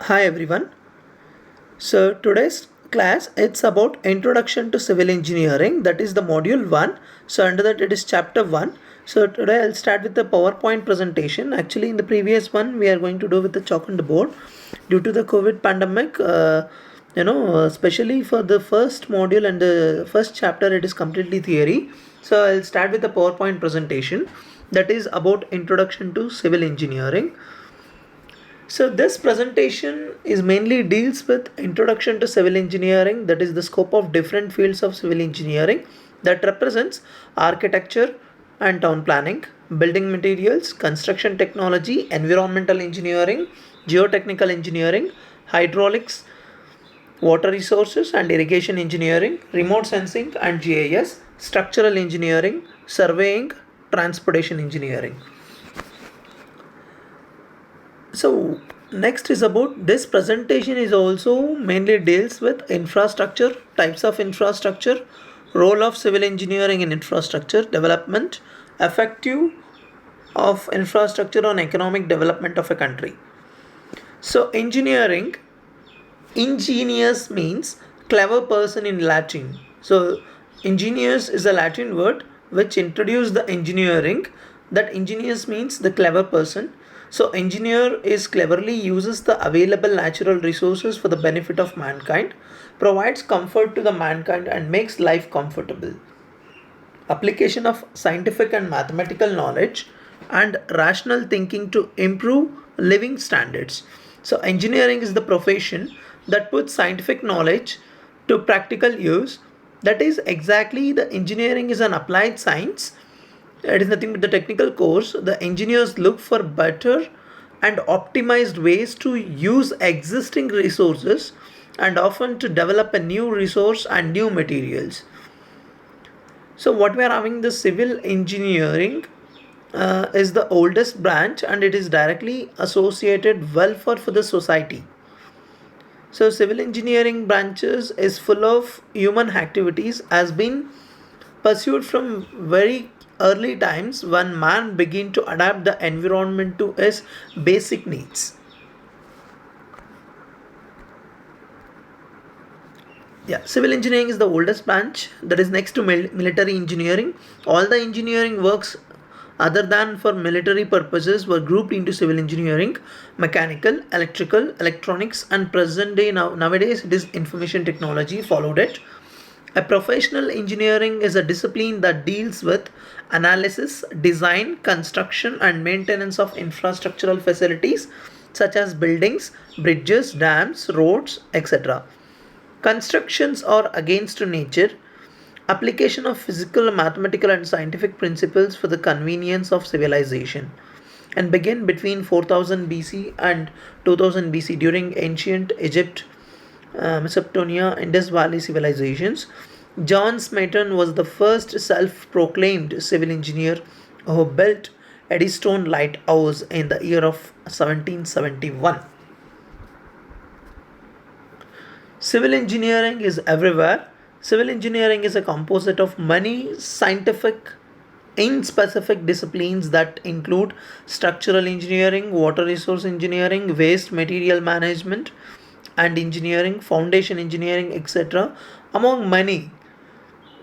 Hi everyone. So today's class it's about introduction to civil engineering, that is the module 1. So under that it is chapter 1. So today I'll start with the PowerPoint presentation. Actually in the previous one we are going to do with the chalk on the board due to the COVID pandemic. Especially for the first module and the first chapter it is completely theory. So I'll start with the PowerPoint presentation that is about introduction to civil engineering. So this presentation is mainly deals with introduction to civil engineering, that is the scope of different fields of civil engineering that represents architecture and town planning, building materials, construction technology, environmental engineering, geotechnical engineering, hydraulics, water resources and irrigation engineering, remote sensing and GIS, structural engineering, surveying, transportation engineering. So next is about this presentation is also mainly deals with infrastructure, types of infrastructure, role of civil engineering in infrastructure development, effective of infrastructure on economic development of a country. So engineering, ingenious means clever person in Latin. So ingenious is a Latin word which introduced the engineering. That ingenious means the clever person. So engineer is cleverly uses the available natural resources for the benefit of mankind, provides comfort to the mankind and makes life comfortable. Application of scientific and mathematical knowledge and rational thinking to improve living standards. So engineering is the profession that puts scientific knowledge to practical use. That is exactly the engineering is an applied science. It is nothing but the technical course. The engineers look for better and optimized ways to use existing resources and often to develop a new resource and new materials. So what we are having, the civil engineering is the oldest branch and it is directly associated welfare for the society. So civil engineering branches is full of human activities, has been pursued from very early times when man began to adapt the environment to his basic needs. Yeah, civil engineering is the oldest branch, that is next to military engineering. All the engineering works other than for military purposes were grouped into civil engineering: mechanical, electrical, electronics, and present day nowadays it is information technology followed it. A professional engineering is a discipline that deals with analysis, design, construction, and maintenance of infrastructural facilities such as buildings, bridges, dams, roads, etc. Constructions are against nature, application of physical, mathematical, and scientific principles for the convenience of civilization, and began between 4000 BC and 2000 BC during ancient Egypt, Mesopotamia, Indus Valley civilizations. John Smeaton was the first self proclaimed civil engineer who built Eddystone Lighthouse in the year of 1771. Civil engineering is everywhere. Civil engineering is a composite of many scientific in specific disciplines that include structural engineering, water resource engineering, waste material management and engineering, foundation engineering, etc. Among many.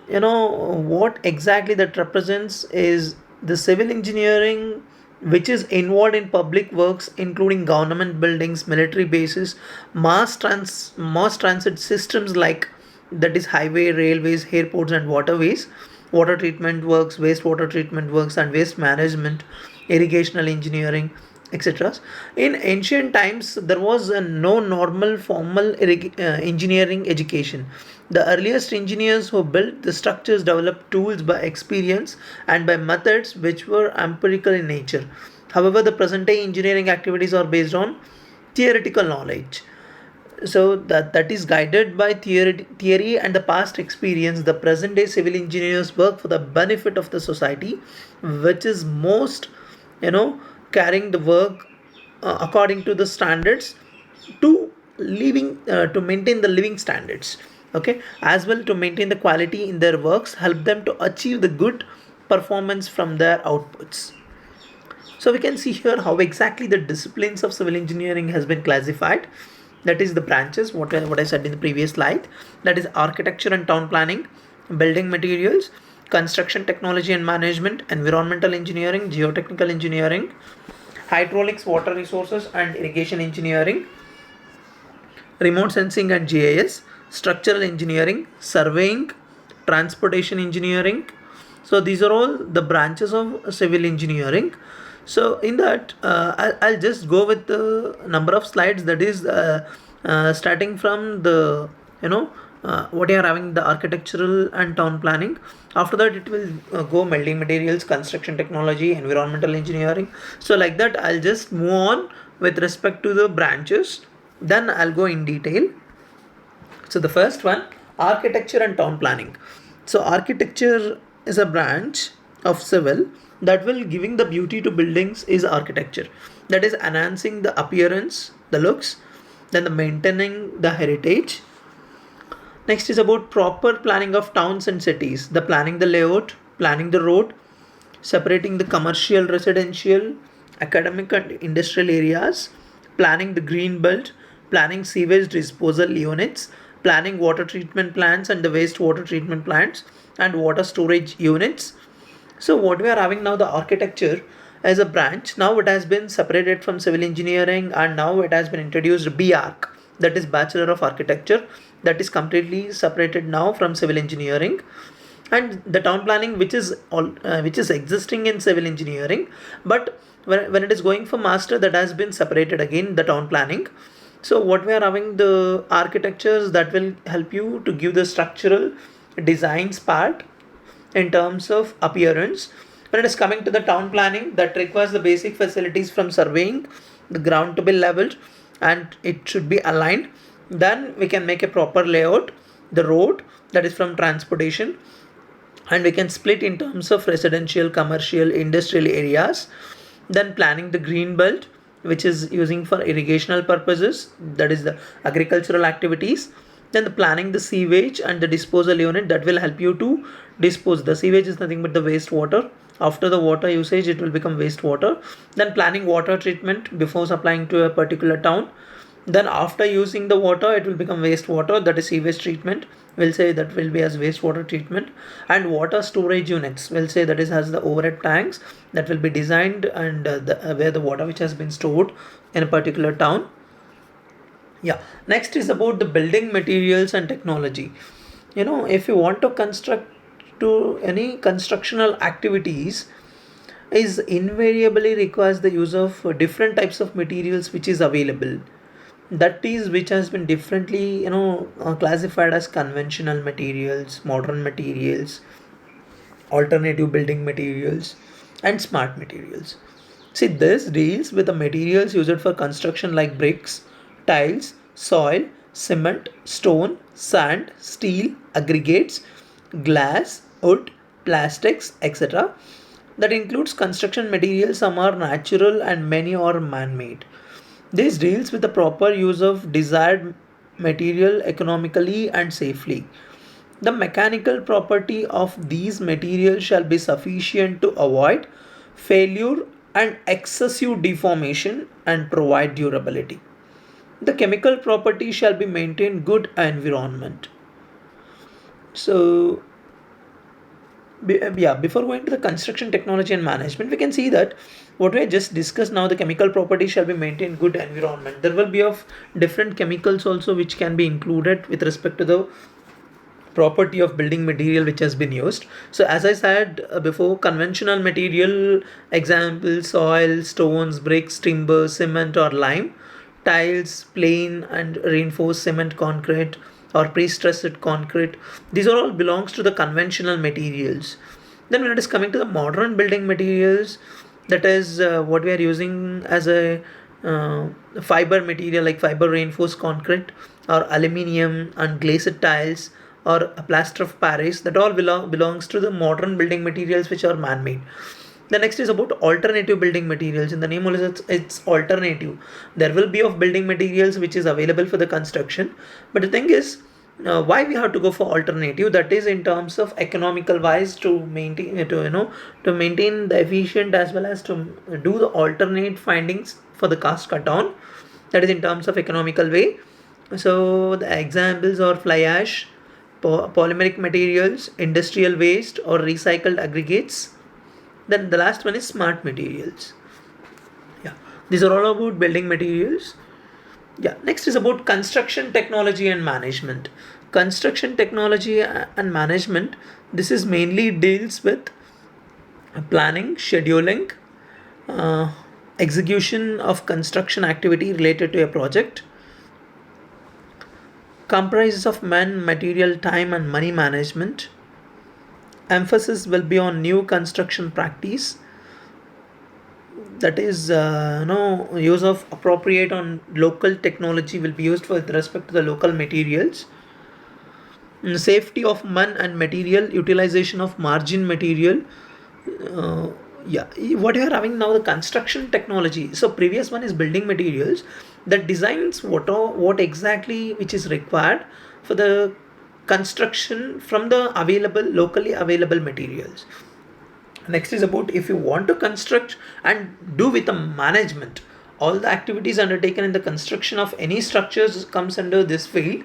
What exactly that represents is the civil engineering which is involved in public works including government buildings, military bases, mass transit systems like that is highway, railways, airports and waterways, water treatment works, wastewater treatment works and waste management, irrigational engineering, etc. In ancient times, there was no normal formal engineering education. The earliest engineers who built the structures developed tools by experience and by methods which were empirical in nature. However, the present day engineering activities are based on theoretical knowledge, so that is guided by theory and the past experience. The present day civil engineers work for the benefit of the society, which is most you know carrying the work according to the standards to to maintain the living standards, okay, as well to maintain the quality in their works, help them to achieve the good performance from their outputs. So we can see here how exactly the disciplines of civil engineering has been classified. That is the branches, what I said in the previous slide. That is architecture and town planning, building materials, construction technology and management, environmental engineering, geotechnical engineering, hydraulics, water resources and irrigation engineering, remote sensing and GIS, structural engineering, surveying, transportation engineering. So these are all the branches of civil engineering. So in that, I'll just go with the number of slides. That is starting from the, what you are having, the architectural and town planning. After that, it will go building materials, construction technology, environmental engineering. So like that, I'll just move on with respect to the branches. Then I'll go in detail. So the first one, architecture and town planning. So architecture is a branch of civil that will giving the beauty to buildings is architecture. That is enhancing the appearance, the looks, then the maintaining the heritage. Next is about proper planning of towns and cities. The planning the layout, planning the road, separating the commercial, residential, academic and industrial areas, planning the green belt, planning sewage disposal units, planning water treatment plants and the wastewater treatment plants and water storage units. So what we are having now, the architecture as a branch, now it has been separated from civil engineering and now it has been introduced BArch, that is Bachelor of Architecture, that is completely separated now from civil engineering. And the town planning, which is existing in civil engineering, but when it is going for master, that has been separated again, the town planning. So what we are having, the architectures that will help you to give the structural designs part in terms of appearance. When it is coming to the town planning, that requires the basic facilities from surveying, the ground to be leveled and it should be aligned. Then we can make a proper layout, the road, that is from transportation, and we can split in terms of residential, commercial, industrial areas. Then planning the green belt, which is using for irrigational purposes, that is the agricultural activities. Then the planning the sewage and the disposal unit, that will help you to dispose. The sewage is nothing but the wastewater. After the water usage, it will become wastewater. Then planning water treatment before supplying to a particular town. Then after using the water, it will become wastewater, that is sewage treatment, we'll say that will be as wastewater treatment. And water storage units, we'll say that is has the overhead tanks that will be designed and where the water which has been stored in a particular town. Yeah, next is about the building materials and technology. If you want to construct to any constructional activities, is invariably requires the use of different types of materials which is available, that is which has been differently classified as conventional materials, modern materials, alternative building materials and smart materials. See, this deals with the materials used for construction like bricks, tiles, soil, cement, stone, sand, steel, aggregates, glass, wood, plastics, etc. That includes construction materials. Some are natural and many are man-made. This deals with the proper use of desired material economically and safely. The mechanical property of these materials shall be sufficient to avoid failure and excessive deformation and provide durability. The chemical property shall be maintain good environment. So yeah, before going to the construction technology and management, we can see that what we just discussed now, the chemical property shall be maintained good environment. There will be of different chemicals also which can be included with respect to the property of building material which has been used. So as I said before, conventional material example, soil, stones, bricks, timber, cement or lime, tiles, plain and reinforced cement concrete or pre-stressed concrete, these are all belongs to the conventional materials. Then when it is coming to the modern building materials, that is what we are using as a fiber material like fiber reinforced concrete or aluminium and glazed tiles or a plaster of Paris, that all belongs to the modern building materials which are man-made. The next is about alternative building materials. In the name also it's alternative. There will be of building materials which is available for the construction, but the thing is Why we have to go for alternative? That is in terms of economical wise, to maintain, to maintain the efficient, as well as to do the alternate findings for the cost cut down. That is in terms of economical way. So the examples are fly ash, polymeric materials, industrial waste or recycled aggregates. Then the last one is smart materials. Yeah, these are all about building materials. Yeah, next is about construction technology and management. Construction technology and management, this is mainly deals with planning, scheduling, uh, execution of construction activity related to a project, comprises of man, material, time, and money management. Emphasis will be on new construction practice, that is use of appropriate on local technology will be used with respect to the local materials. Safety of man and material, utilization of margin material. uh, yeah, what you are having now, the construction technology. So previous one is building materials, that designs what exactly which is required for the construction from the available locally available materials. Next is about if you want to construct and do with the management. All the activities undertaken in the construction of any structures comes under this field.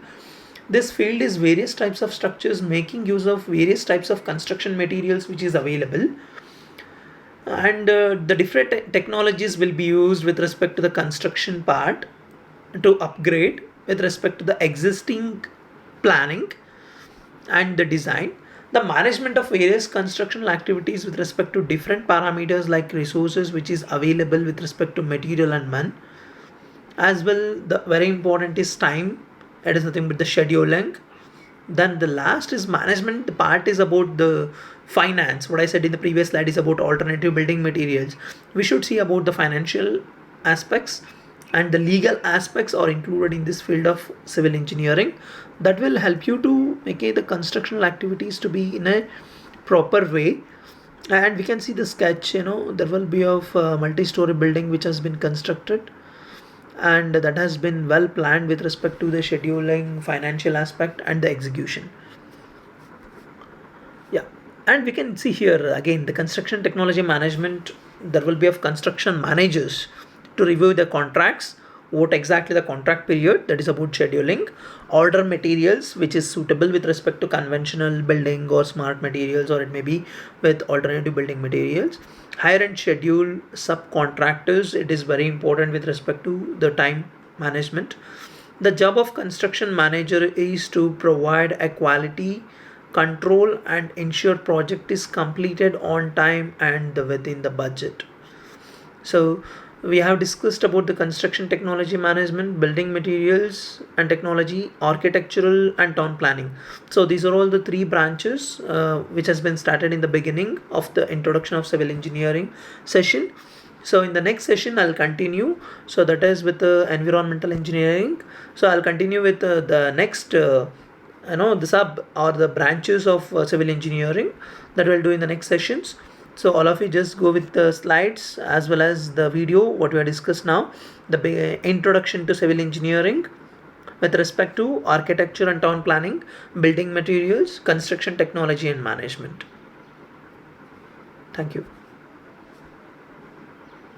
This field is various types of structures making use of various types of construction materials which is available, and the different technologies will be used with respect to the construction part to upgrade with respect to the existing planning and the design. The management of various constructional activities with respect to different parameters like resources which is available with respect to material and man. As well, the very important is time. It is nothing but the scheduling. Then the last is management. The part is about the finance. What I said in the previous slide is about alternative building materials. We should see about the financial aspects, and the legal aspects are included in this field of civil engineering. That will help you to make the constructional activities to be in a proper way. And we can see the sketch. There will be of multi-story building which has been constructed, and that has been well planned with respect to the scheduling, financial aspect, and the execution. Yeah, and we can see here again the construction technology management. There will be of construction managers to review the contracts, what exactly the contract period, that is about scheduling, order materials which is suitable with respect to conventional building or smart materials, or it may be with alternative building materials. Hire and schedule subcontractors. It is very important with respect to the time management. The job of construction manager is to provide a quality control and ensure project is completed on time and within the budget. So we have discussed about the construction technology management, building materials and technology, architectural, and town planning. So these are all the three branches which has been started in the beginning of the introduction of civil engineering session. So in the next session I'll continue, so that is with the environmental engineering. So I'll continue with the next the sub or the branches of civil engineering that we'll do in the next sessions. So all of you just go with the slides as well as the video what we have discussed now, the introduction to civil engineering with respect to architecture and town planning, building materials, construction technology and management. Thank you.